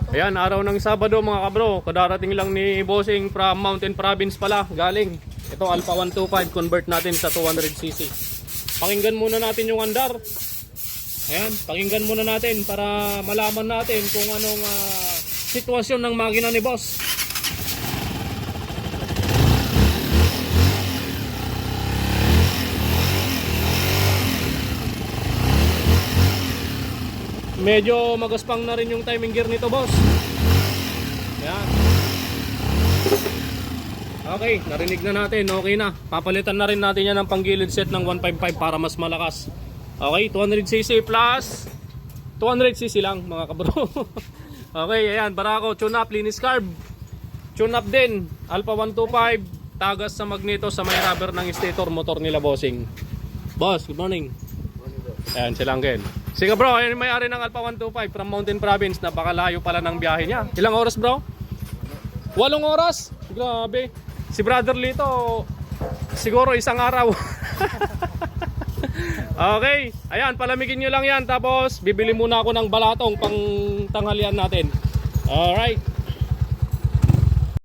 Ayan, araw ng Sabado mga kabro. Kadarating lang ni Bossing from Mountain Province pala, galing. Ito Alpha 125, convert natin sa 200cc. Pakinggan muna natin yung andar. Ayan, pakinggan muna natin para malaman natin kung anong sitwasyon ng makina ni Boss. Medyo magaspang na rin yung timing gear nito, boss. Yan. Okay, narinig na natin. Okay na. Papalitan na rin natin yan ng panggilid set ng 155 para mas malakas. Okay, 200cc plus 200cc lang mga kabro. Okay, ayan. Barako, tune up, linis carb. Tune up din. Alpha 125. Tagas sa magneto sa may rubber ng stator motor nila, bossing. Boss, good morning. Ayan, si Langgen. Sige bro, ayan yung may-ari ng Alpha 125 from Mountain Province. Napakalayo pala ng biyahe niya. Ilang oras bro? 8 oras? Grabe. Si Brother Lito, siguro isang araw. Okay, ayan, palamigin nyo lang yan. Tapos, bibili muna ako ng balatong pang tanghalian natin. Alright.